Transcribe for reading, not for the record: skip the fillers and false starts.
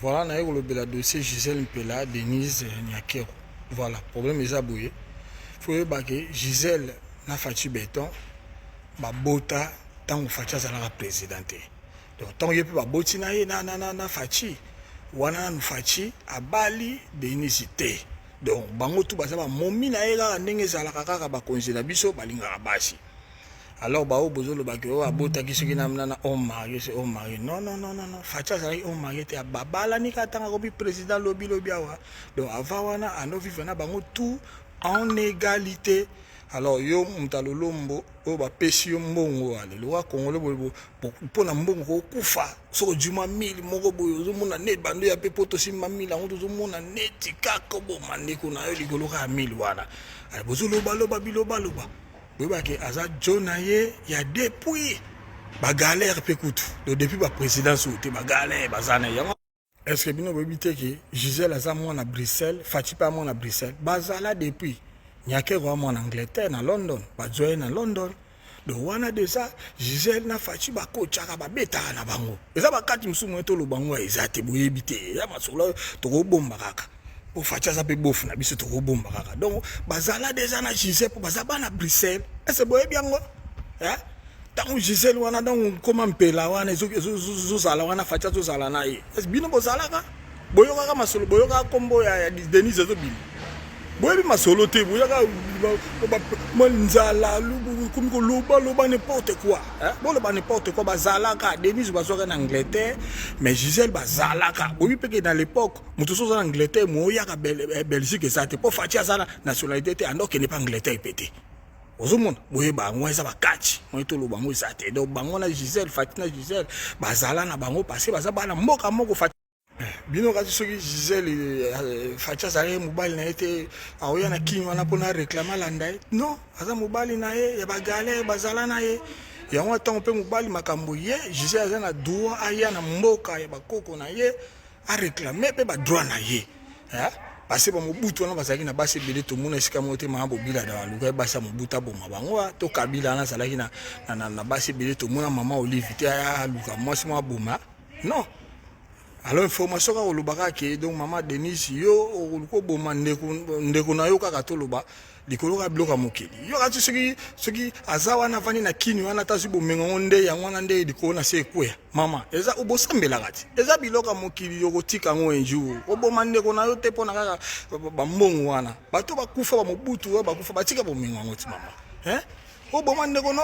Voilà, na le dossier Gisèle Mpela, Denise Nyakero. Voilà, problème est aboué. Faut que Gisèle na fati béton, ba bota tant fati à la présidente. Donc tant que ba boti na fati, wana na fati a Bali Denise té. Donc bango tout basa ba momi na ela ndenge za la kaka ba konzela biso balinga basi. Alors bah au besoin le baguette abota qui se qui n'a on mari c'est on mari non facha ça on mari te babala ni katanga ko président lobby awa donc avant wana ano vivre na bango tout en égalité. Alors yo mtalolombo o ba pesi yo mbongo ale lo wa kongolo pour na mbongo kufa so juma 1000 moko boyo zo mona net bando ya pe poto simba 1000 on zo mona net kako bo mandeko na yo ligolo ka 1000 wana ale bozo loba biloba que aza jonaye ya depuis ba galère pekutu donc depuis ba présidence ou te ba galère bazana yango est-ce que bino bebite que Gisèle aza mo na Bruxelles fati pa mo na Bruxelles bazala depuis Nyakero mo na Angleterre na London ba joye na London donc wana déjà Gisèle na fati ba kochaka ba beta na bango eza ba kati msumu to lo bango eza te boyebite ya masolo to ko bomba kaka pour faire ça peut bouffer na biso to ko bomba kaka donc bazala déjà na Gisèle pour bazaba na Bruxelles est-ce boye bien ngo hein tant Gisèle wana donc comment Mpela wana zo zala wana facha zo zala na ye est bino bozala ka boyoka ka masolo boyoka kombo ya Denise zo bino boyebi masolo te boyoka manzala comme ko loba n'importe quoi hein bon loba n'importe quoi bazala ka Denise bazoka na Angleterre mais Gisèle bazala ka boyebi peke dans l'époque mutu so en Angleterre moya ka Belgique ça te pour facha ça nationalité te ando ke ne pas Angleterre pété ozomona boye bango eza bakati moi to lo bango eza te donc bango na Gisèle fatina Gisèle bazala na bango passé baza bana mboka moko fati bino kati soki Gisèle fatia zale mobali na ete aoya na kini wana pona réclamer landa non aza mobali na ye ya bagale bazala na ye yango tango pe mobali makambo ye Gisèle aza na droit aya na mboka ya bakoko na ye a réclamer pe ba droit na ye hein parce que mobutu wana bazaki na basi belé to mona esika mote ma bobila da luka basa mobuta boma bango to kabila na salaki na basi belé to mona mama Olive te ya luka mwasi mwa boma non alors information ka olobaka ke donc mama Denise yo oluko boma ndeko na yo kaka to loba likolo ka bloka mokeli yo kati soki azawa na vani na kini wana tasu bomengo nde ya mwana nde likolo na sekwe mama eza obosambela kati eza biloka mokili yo kotika ngo enju oboma ndeko na yo te pona kaka bambongo wana bato bakufa ba mobutu bakufa batika bomengo ngo ti mama hein oboma ndeko